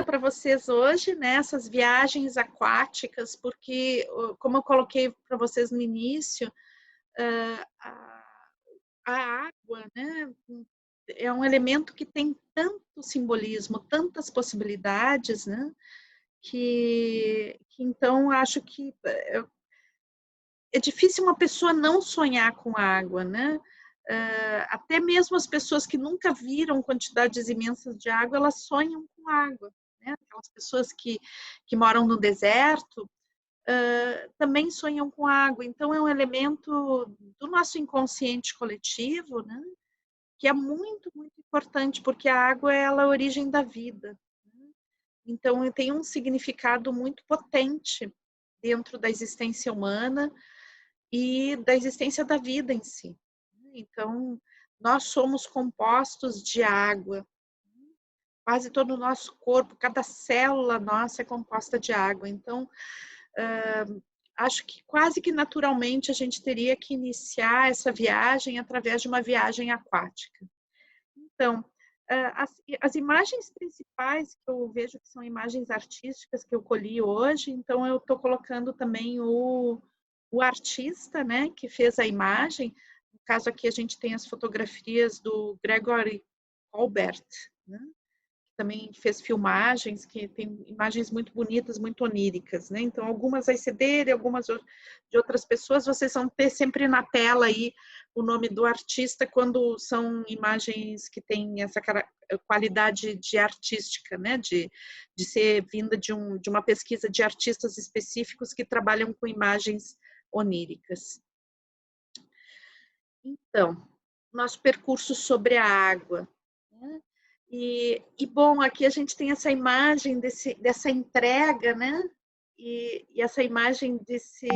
para vocês hoje, né, essas viagens aquáticas, porque, como eu coloquei para vocês no início, a água, né, é um elemento que tem tanto simbolismo, tantas possibilidades, né, que então acho que é difícil uma pessoa não sonhar com água, né? Até mesmo as pessoas que nunca viram quantidades imensas de água, elas sonham com água, né? Aquelas pessoas que moram no deserto também sonham com água. Então, é um elemento do nosso inconsciente coletivo, né? Que é muito, muito importante, porque a água ela é a origem da vida. Né? Então, tem um significado muito potente dentro da existência humana e da existência da vida em si. Então, nós somos compostos de água. Quase todo o nosso corpo, cada célula nossa é composta de água. Então, acho que quase que naturalmente a gente teria que iniciar essa viagem através de uma viagem aquática. Então, as imagens principais que eu vejo que são imagens artísticas que eu colhi hoje, então eu estou colocando também o artista, né, que fez a imagem. No caso aqui a gente tem as fotografias do Gregory Colbert, né, que também fez filmagens, que tem imagens muito bonitas, muito oníricas, né? Então algumas vai ser dele, algumas de outras pessoas. Vocês vão ter sempre na tela aí o nome do artista quando são imagens que têm essa qualidade de artística, né? De ser vinda de uma pesquisa de artistas específicos que trabalham com imagens oníricas. Então, nosso percurso sobre a água, né? Bom, aqui a gente tem essa imagem dessa entrega, né? E essa imagem desse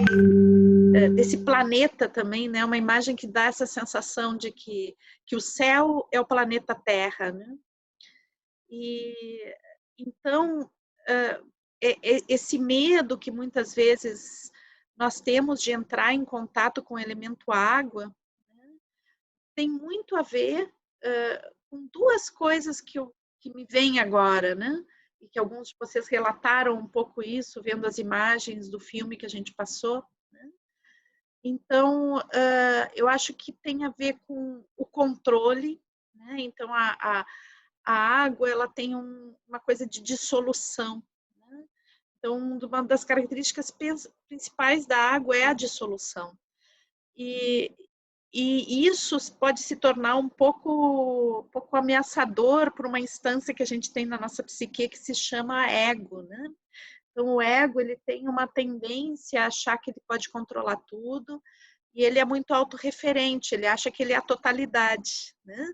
planeta também, né? Uma imagem que dá essa sensação de que o céu é o planeta Terra, né? E então, esse medo que muitas vezes nós temos de entrar em contato com o elemento água, né, tem muito a ver com duas coisas que me vêm agora, né? E que alguns de vocês relataram um pouco isso, vendo as imagens do filme que a gente passou. Né? Então, eu acho que tem a ver com o controle, né? Então, a água ela tem uma coisa de dissolução. Né? Então, uma das características principais da água é a dissolução. E isso pode se tornar um pouco ameaçador para uma instância que a gente tem na nossa psique que se chama ego, né? Então, o ego ele tem uma tendência a achar que ele pode controlar tudo e ele é muito autorreferente, ele acha que ele é a totalidade, né?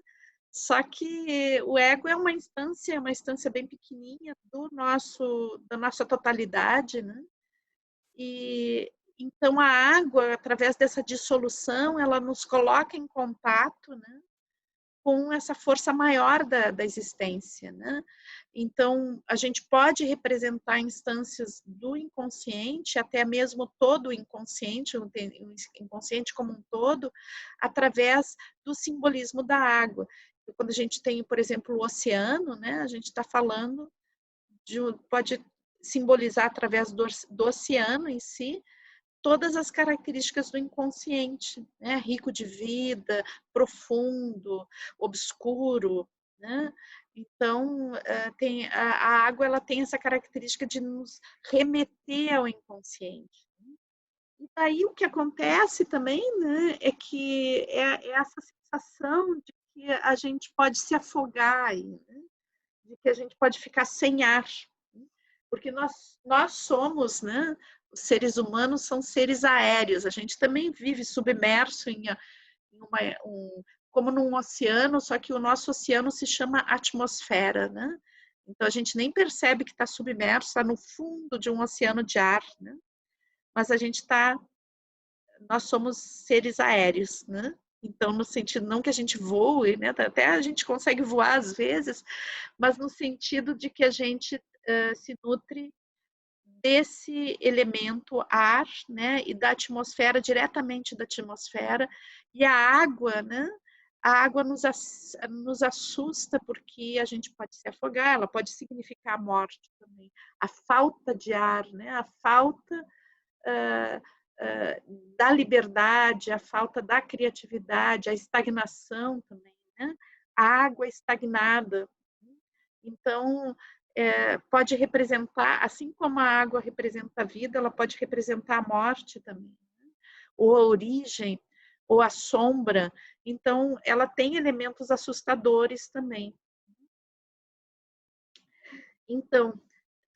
Só que o ego é uma instância bem pequenininha da nossa totalidade, né? E então a água, através dessa dissolução, ela nos coloca em contato, né, com essa força maior da existência, né? Então a gente pode representar instâncias do inconsciente, até mesmo todo o inconsciente como um todo, através do simbolismo da água. Quando a gente tem, por exemplo, o oceano, né, a gente está falando pode simbolizar através do oceano em si, todas as características do inconsciente, né? Rico de vida, profundo, obscuro, né? Então, a água ela tem essa característica de nos remeter ao inconsciente. E daí o que acontece também, né, é que é essa sensação de que a gente pode se afogar aí, né? De que a gente pode ficar sem ar, porque nós somos, né? Os seres humanos são seres aéreos, a gente também vive submerso como num oceano, só que o nosso oceano se chama atmosfera, né? Então a gente nem percebe que está submerso, está no fundo de um oceano de ar, né? Mas nós somos seres aéreos, né? Então, no sentido, não que a gente voe, né? Até a gente consegue voar às vezes, mas no sentido de que a gente se nutre desse elemento ar, né, e da atmosfera, diretamente da atmosfera, e a água, né, A água nos assusta porque a gente pode se afogar, ela pode significar a morte também. A falta de ar, né? A falta da liberdade, a falta da criatividade, a estagnação também, né? A água estagnada. Então, pode representar, assim como a água representa a vida, ela pode representar a morte também, né? Ou a origem, ou a sombra. Então, ela tem elementos assustadores também. Então,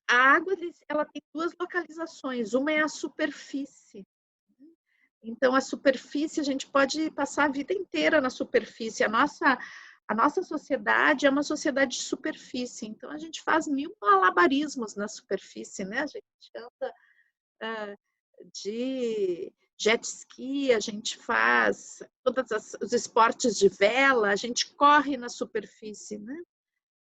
a água ela tem duas localizações. Uma é a superfície. Então, a superfície, a gente pode passar a vida inteira na superfície. A nossa sociedade é uma sociedade de superfície. Então, a gente faz mil malabarismos na superfície, né? A gente anda de jet ski, a gente faz todos os esportes de vela, a gente corre na superfície, né?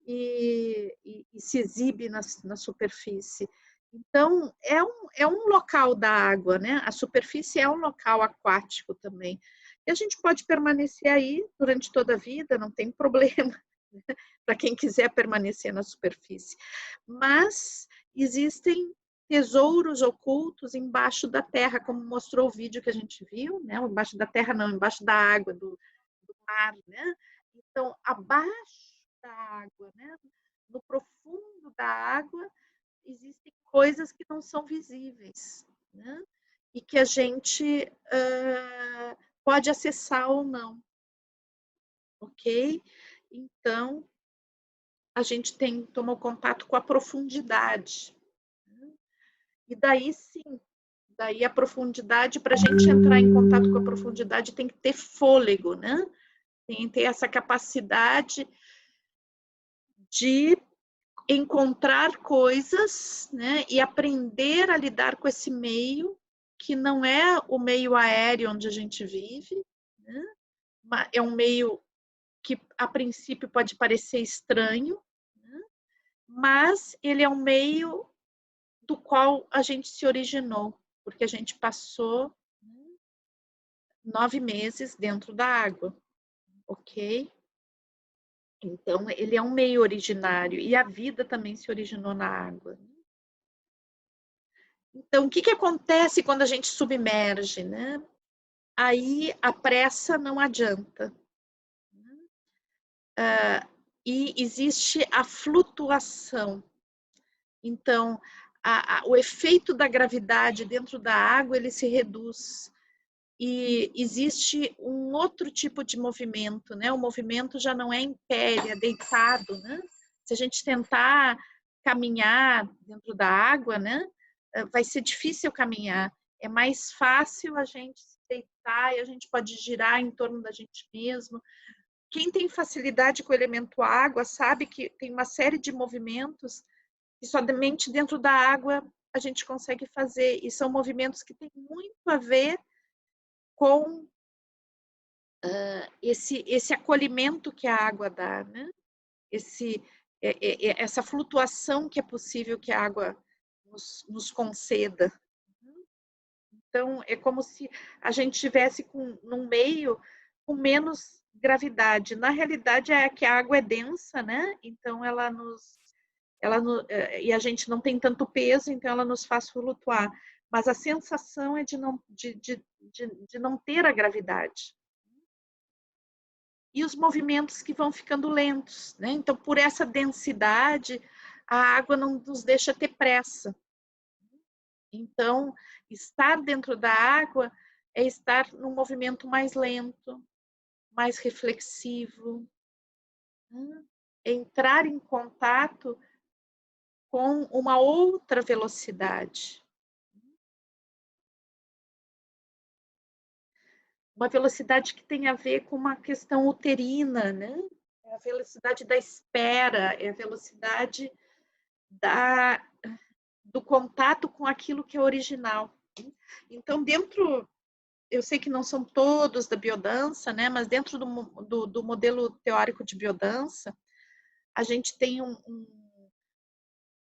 E se exibe na superfície. Então, é um local da água, né? A superfície é um local aquático também. E a gente pode permanecer aí durante toda a vida, não tem problema, né? Para quem quiser permanecer na superfície. Mas existem tesouros ocultos embaixo da terra, como mostrou o vídeo que a gente viu, né? Embaixo da terra não, embaixo da água, do mar, né? Então, abaixo da água, né? No profundo da água, existem coisas que não são visíveis, né? E que a gente pode acessar ou não, ok? Então, a gente tomou contato com a profundidade. Né? E daí sim, daí a profundidade, para a gente entrar em contato com a profundidade, tem que ter fôlego, né? Tem que ter essa capacidade de encontrar coisas, né, e aprender a lidar com esse meio que não é o meio aéreo onde a gente vive, né? É um meio que a princípio pode parecer estranho, né? Mas ele é um meio do qual a gente se originou, porque a gente passou 9 meses dentro da água, ok? Então, ele é um meio originário e a vida também se originou na água. Então, o que acontece quando a gente submerge, né? Aí a pressa não adianta. E existe a flutuação. Então, o efeito da gravidade dentro da água, ele se reduz. E existe um outro tipo de movimento, né? O movimento já não é em pé, ele é deitado, né? Se a gente tentar caminhar dentro da água, né? Vai ser difícil caminhar. É mais fácil a gente se deitar e a gente pode girar em torno da gente mesmo. Quem tem facilidade com o elemento água sabe que tem uma série de movimentos que somente dentro da água a gente consegue fazer. E são movimentos que têm muito a ver com esse acolhimento que a água dá, né? Essa flutuação que é possível que a água nos conceda. Então, é como se a gente estivesse num meio com menos gravidade. Na realidade, é que a água é densa, né? Então, e a gente não tem tanto peso, então ela nos faz flutuar. Mas a sensação é de não ter a gravidade. E os movimentos que vão ficando lentos, né? Então, por essa densidade, a água não nos deixa ter pressa. Então, estar dentro da água é estar num movimento mais lento, mais reflexivo, né? Entrar em contato com uma outra velocidade. Uma velocidade que tem a ver com uma questão uterina, né? É a velocidade da espera, é a velocidade do contato com aquilo que é original. Então, eu sei que não são todos da biodança, né? Mas dentro do modelo teórico de biodança, a gente tem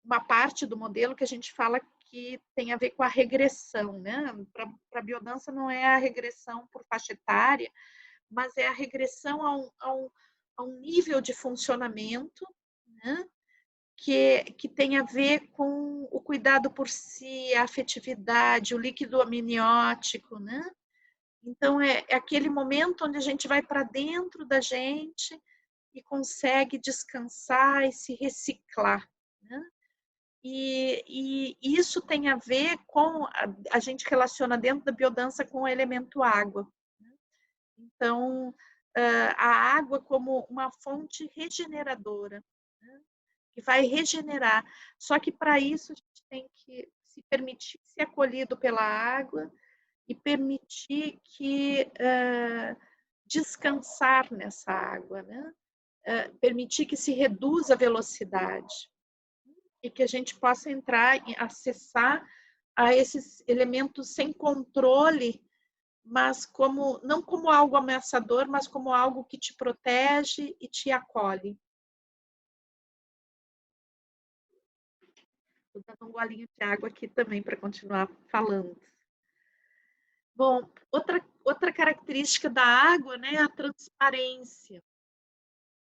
uma parte do modelo que a gente fala que tem a ver com a regressão, né? Para a biodança não é a regressão por faixa etária, mas é a regressão a um nível de funcionamento, né, que tem a ver com o cuidado por si, a afetividade, o líquido amniótico, né? Então, é aquele momento onde a gente vai para dentro da gente e consegue descansar e se reciclar, né? E isso tem a ver com, a gente relaciona dentro da biodança com o elemento água. Né? Então, a água como uma fonte regeneradora, né? Que vai regenerar. Só que para isso a gente tem que se permitir ser acolhido pela água e permitir que descansar nessa água, né? Permitir que se reduza a velocidade e que a gente possa entrar e acessar a esses elementos sem controle, mas como não como algo ameaçador, mas como algo que te protege e te acolhe. Vou dar um golinho de água aqui também para continuar falando. Bom, outra característica da água, né, é a transparência.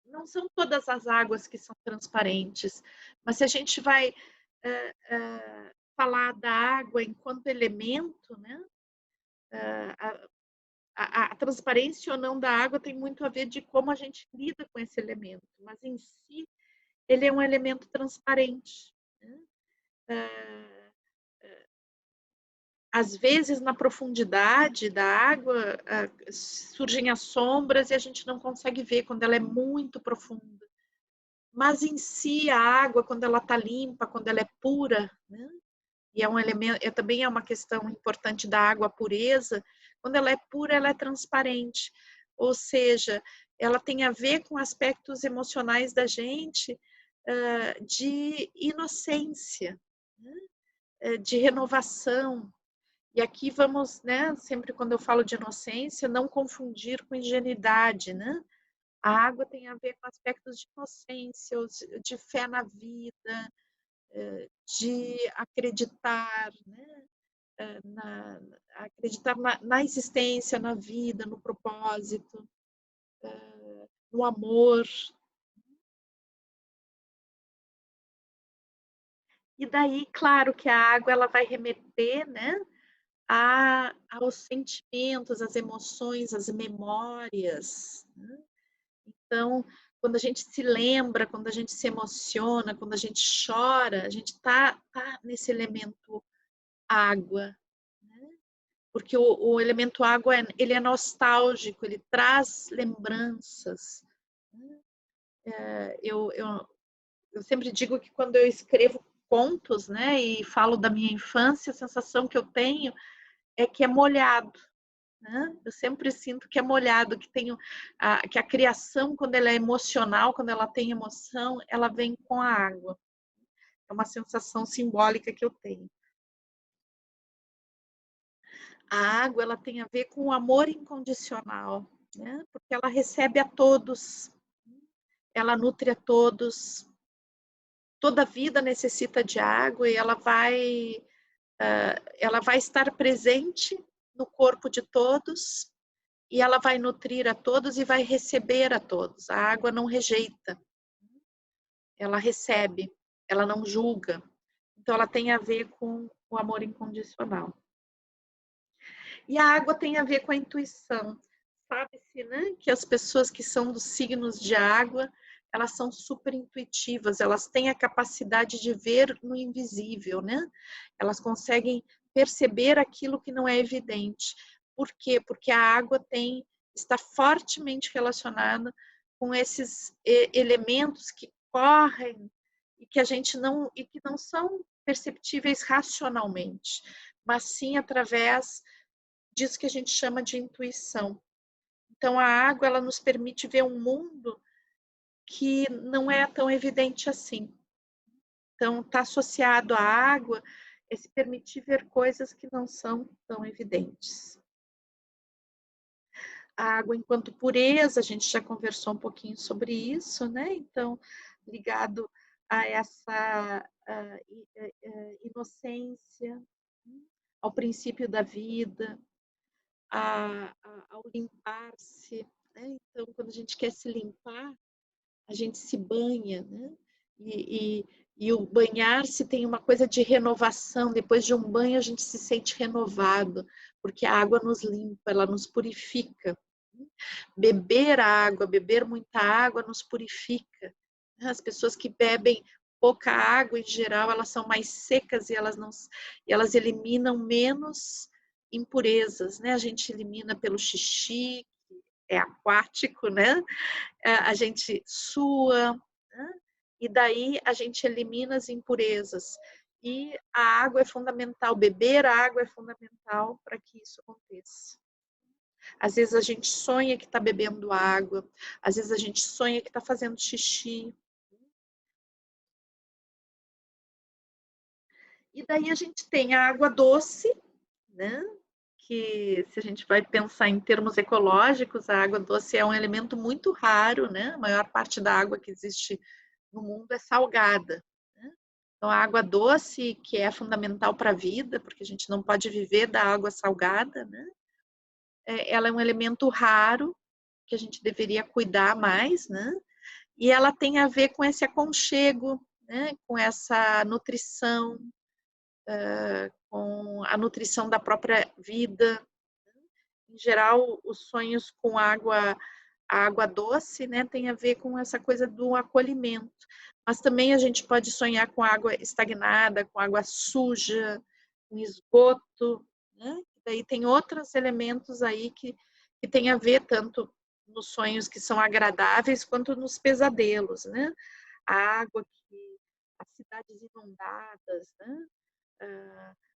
Não são todas as águas que são transparentes, mas se a gente vai falar da água enquanto elemento, né, a transparência ou não da água tem muito a ver de como a gente lida com esse elemento, mas em si ele é um elemento transparente. Né? Às vezes, na profundidade da água, surgem as sombras e a gente não consegue ver quando ela é muito profunda. Mas em si, a água, quando ela está limpa, quando ela é pura, né? E é um elemento, também é uma questão importante da água, a pureza, quando ela é pura, ela é transparente. Ou seja, ela tem a ver com aspectos emocionais da gente, de inocência, né? De renovação. E aqui vamos, né, sempre quando eu falo de inocência, não confundir com ingenuidade, né? A água tem a ver com aspectos de inocência, de fé na vida, de acreditar, né? Acreditar na existência, na vida, no propósito, no amor. E daí, claro que a água ela vai remeter, né, aos sentimentos, às emoções, às memórias. Né? Então, quando a gente se lembra, quando a gente se emociona, quando a gente chora, a gente tá nesse elemento água, né? Porque o elemento água ele é nostálgico, ele traz lembranças. Né? Eu sempre digo que quando eu escrevo contos, né, e falo da minha infância, a sensação que eu tenho é que é molhado. Né? Eu sempre sinto que é molhado, que que a criação, quando ela é emocional, quando ela tem emoção, ela vem com a água. É uma sensação simbólica que eu tenho. A água ela tem a ver com o amor incondicional, né? Porque ela recebe a todos, ela nutre a todos. Toda vida necessita de água e ela vai estar presente no corpo de todos e ela vai nutrir a todos e vai receber a todos. A água não rejeita, ela recebe, ela não julga. Então, ela tem a ver com o amor incondicional. E a água tem a ver com a intuição. Sabe-se, né, que as pessoas que são dos signos de água, elas são super intuitivas, elas têm a capacidade de ver no invisível, né? Elas conseguem perceber aquilo que não é evidente. Por quê? Porque a água está fortemente relacionada com esses elementos que correm e que a gente não e que não são perceptíveis racionalmente, mas sim através disso que a gente chama de intuição. Então, a água ela nos permite ver um mundo que não é tão evidente assim. Então, está associado à água esse permitir ver coisas que não são tão evidentes. A água enquanto pureza, a gente já conversou um pouquinho sobre isso, né? Então, ligado a essa inocência, ao princípio da vida, ao limpar-se, né? Então, quando a gente quer se limpar, a gente se banha, né? E o banhar-se tem uma coisa de renovação. Depois de um banho, a gente se sente renovado, porque a água nos limpa, ela nos purifica. Beber água, beber muita água nos purifica. As pessoas que bebem pouca água, em geral, elas são mais secas e elas eliminam menos impurezas, né? A gente elimina pelo xixi, que é aquático, né? A gente sua, né? E daí a gente elimina as impurezas. E a água é fundamental, beber água é fundamental para que isso aconteça. Às vezes a gente sonha que está bebendo água, às vezes a gente sonha que está fazendo xixi. E daí a gente tem a água doce, né? Que se a gente vai pensar em termos ecológicos, a água doce é um elemento muito raro, né? A maior parte da água que existe no mundo é salgada, né? Então, a água doce, que é fundamental para a vida, porque a gente não pode viver da água salgada, né? Ela é um elemento raro, que a gente deveria cuidar mais, né? E ela tem a ver com esse aconchego, né? Com essa nutrição, com a nutrição da própria vida. Em geral, os sonhos com a água doce, né, tem a ver com essa coisa do acolhimento. Mas também a gente pode sonhar com água estagnada, com água suja, com esgoto, né? Daí tem outros elementos aí que tem a ver tanto nos sonhos que são agradáveis quanto nos pesadelos, né? A água as cidades inundadas, né?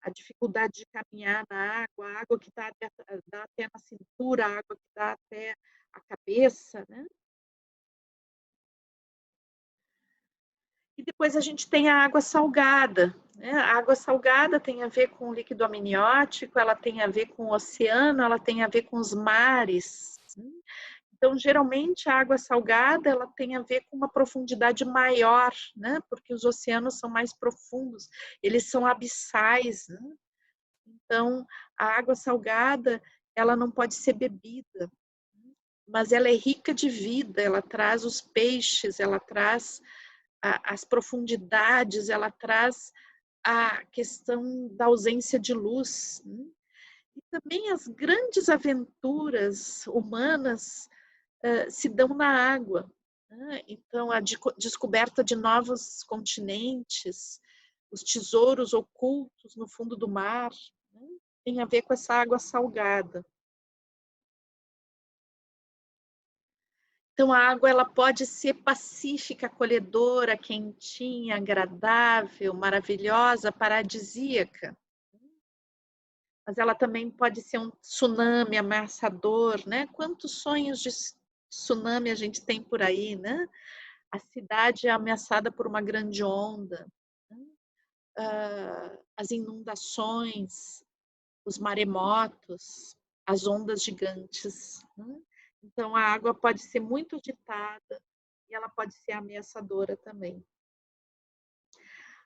A dificuldade de caminhar na água, a água que dá até na cintura, a água que dá até a cabeça, né? E depois a gente tem a água salgada, né? A água salgada tem a ver com o líquido amniótico, ela tem a ver com o oceano, ela tem a ver com os mares. Né? Então, geralmente, a água salgada ela tem a ver com uma profundidade maior, né? Porque os oceanos são mais profundos, eles são abissais, né? Então, a água salgada, ela não pode ser bebida, mas ela é rica de vida, ela traz os peixes, ela traz as profundidades, ela traz a questão da ausência de luz. Né? E também as grandes aventuras humanas se dão na água. Né? Então, a descoberta de novos continentes, os tesouros ocultos no fundo do mar, né? Tem a ver com essa água salgada. Então, a água ela pode ser pacífica, acolhedora, quentinha, agradável, maravilhosa, paradisíaca. Mas ela também pode ser um tsunami ameaçador, né? Quantos sonhos de tsunami a gente tem por aí, né? A cidade é ameaçada por uma grande onda, né? As inundações, os maremotos, as ondas gigantes. Né? Então, a água pode ser muito agitada e ela pode ser ameaçadora também.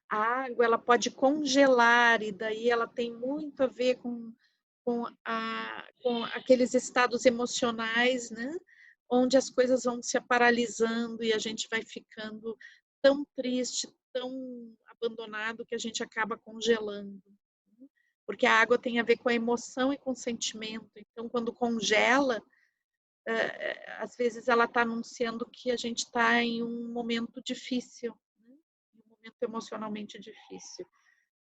A água ela pode congelar e daí ela tem muito a ver com aqueles estados emocionais, né? Onde as coisas vão se paralisando e a gente vai ficando tão triste, tão abandonado que a gente acaba congelando. Porque a água tem a ver com a emoção e com o sentimento. Então, quando congela, às vezes ela está anunciando que a gente está em um momento difícil, né? Um momento emocionalmente difícil.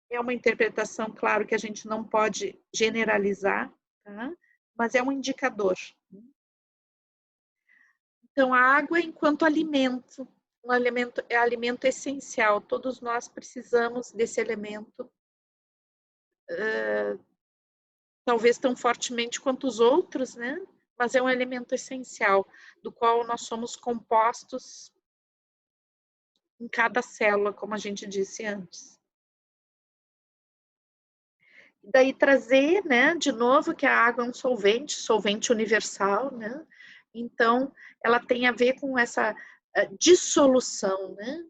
É uma interpretação, claro, que a gente não pode generalizar, tá? Mas é um indicador. Então, a água enquanto alimento, é alimento essencial. Todos nós precisamos desse elemento, talvez tão fortemente quanto os outros, né? Mas é um elemento essencial, do qual nós somos compostos em cada célula, como a gente disse antes. Daí trazer, né, de novo, que a água é um solvente universal, né? Então, ela tem a ver com essa dissolução, né?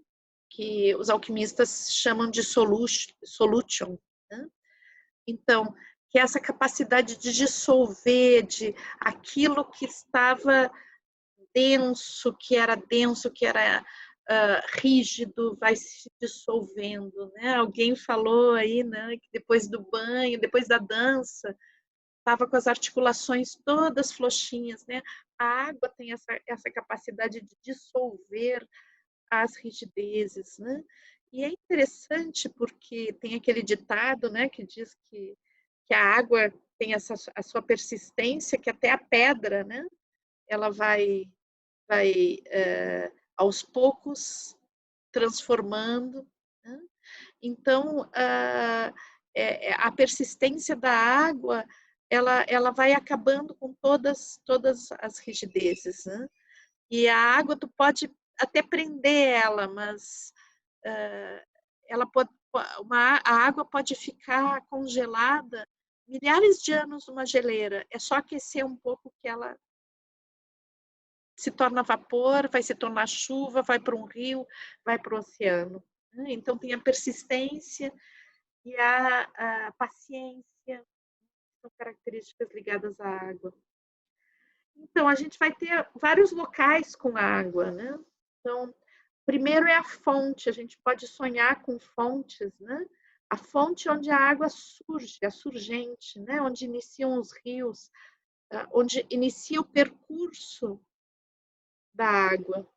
Que os alquimistas chamam de solution, né? Então, que é essa capacidade de dissolver, de aquilo que estava denso, que era rígido, vai se dissolvendo, né? Alguém falou aí, né, que depois do banho, depois da dança, estava com as articulações todas floxinhas, né? A água tem essa capacidade de dissolver as rigidezes, né? E é interessante porque tem aquele ditado, né, que diz que a água tem a sua persistência, que até a pedra, né, ela vai aos poucos transformando, né? Então, a persistência da água, ela vai acabando com todas as rigidezes, né? E a água, tu pode até prender ela, mas ela pode, a água pode ficar congelada milhares de anos numa geleira. É só aquecer um pouco que ela se torna vapor, vai se tornar chuva, vai para um rio, vai para o oceano. Então, tem a persistência e a paciência, são características ligadas à água. Então, a gente vai ter vários locais com água, né? Então, primeiro é a fonte, a gente pode sonhar com fontes, né? A fonte onde a água surge, a surgente, né? Onde iniciam os rios, onde inicia o percurso da água.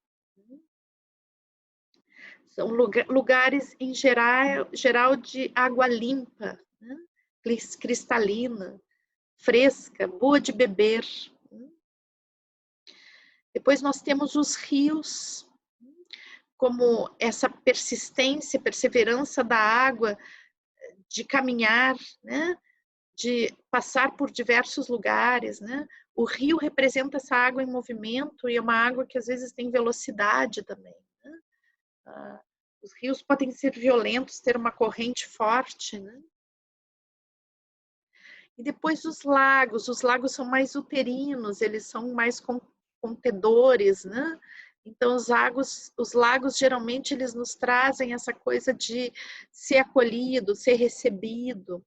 São lugares, em geral de água limpa, né? Cristalina, fresca, boa de beber. Depois nós temos os rios, como essa persistência, perseverança da água, de caminhar, né? De passar por diversos lugares, né? O rio representa essa água em movimento e é uma água que às vezes tem velocidade também, né? Os rios podem ser violentos, ter uma corrente forte, né? E depois os lagos são mais uterinos, eles são mais contedores, né? Então os lagos geralmente eles nos trazem essa coisa de ser acolhido, ser recebido.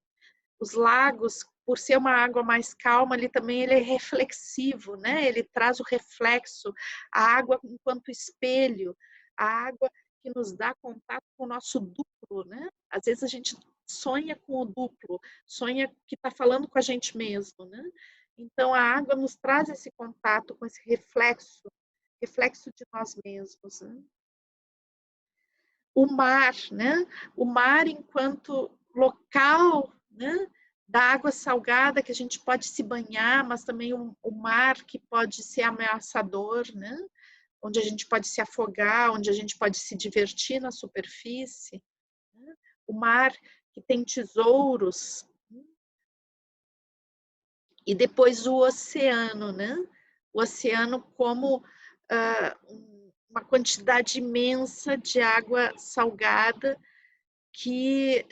Os lagos, por ser uma água mais calma, ele é reflexivo, né? Ele traz o reflexo, a água enquanto espelho, a água que nos dá contato com o nosso duplo, né? Às vezes a gente sonha com o duplo, sonha que está falando com a gente mesmo, né? Então a água nos traz esse contato com esse reflexo de nós mesmos, né? O mar, né? O mar enquanto local, né? Da água salgada que a gente pode se banhar, mas também o mar que pode ser ameaçador, né? Onde a gente pode se afogar, onde a gente pode se divertir na superfície. Né? O mar que tem tesouros. E depois o oceano, né? O oceano como uma quantidade imensa de água salgada que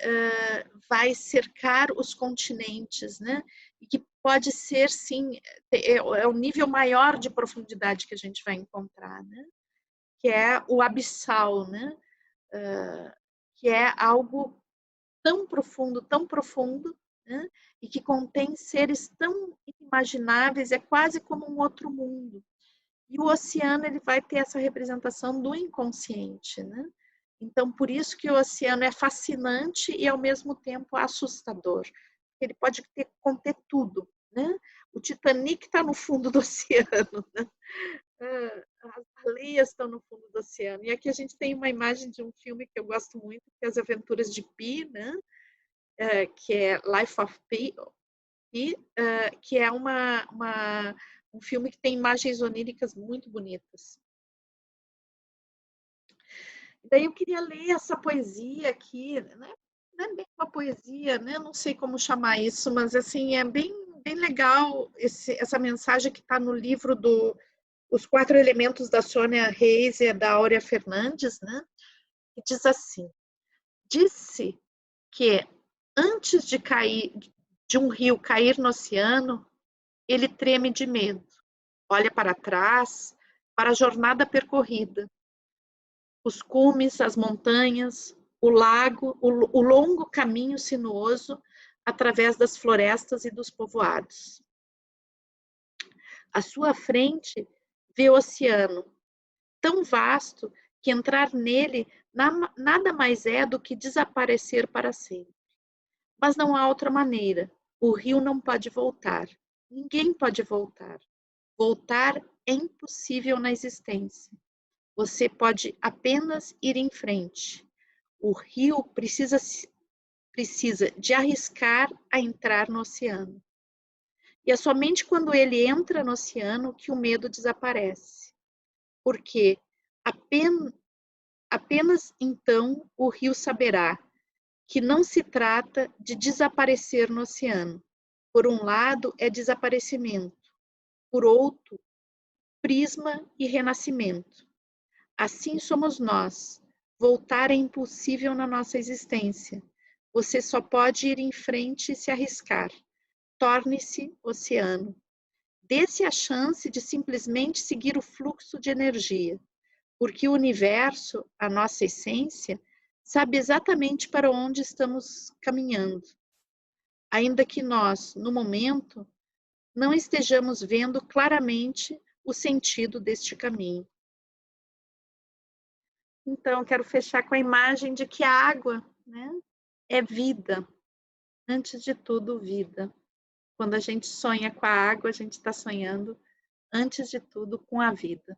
vai cercar os continentes, né? E que pode ser, sim, é o nível maior de profundidade que a gente vai encontrar, né? Que é o abissal, né? Que é algo tão profundo, né? E que contém seres tão inimagináveis, é quase como um outro mundo. E o oceano ele vai ter essa representação do inconsciente, né? Então, por isso que o oceano é fascinante e, ao mesmo tempo, assustador. Ele pode conter tudo, né? O Titanic está no fundo do oceano, né? As baleias estão no fundo do oceano. E aqui a gente tem uma imagem de um filme que eu gosto muito, que é As Aventuras de Pi, né? Que é Life of Pi, que é um filme que tem imagens oníricas muito bonitas. Daí eu queria ler essa poesia aqui, né? Não é bem uma poesia, né? Não sei como chamar isso, mas assim é bem legal essa mensagem que está no livro Os 4 Elementos da Sônia Reis e da Áurea Fernandes, né? Que diz assim: disse que antes de um rio cair no oceano, ele treme de medo, olha para trás, para a jornada percorrida. Os cumes, as montanhas, o lago, o longo caminho sinuoso através das florestas e dos povoados. À sua frente, vê o oceano, tão vasto que entrar nele nada mais é do que desaparecer para sempre. Mas não há outra maneira. O rio não pode voltar. Ninguém pode voltar. Voltar é impossível na existência. Você pode apenas ir em frente. O rio precisa de arriscar a entrar no oceano. E é somente quando ele entra no oceano que o medo desaparece. Porque apenas então o rio saberá que não se trata de desaparecer no oceano. Por um lado, é desaparecimento. Por outro, prisma e renascimento. Assim somos nós. Voltar é impossível na nossa existência. Você só pode ir em frente e se arriscar. Torne-se oceano. Dê-se a chance de simplesmente seguir o fluxo de energia, porque o universo, a nossa essência, sabe exatamente para onde estamos caminhando. Ainda que nós, no momento, não estejamos vendo claramente o sentido deste caminho. Então, quero fechar com a imagem de que a água, né, é vida. Antes de tudo, vida. Quando a gente sonha com a água, a gente está sonhando, antes de tudo, com a vida.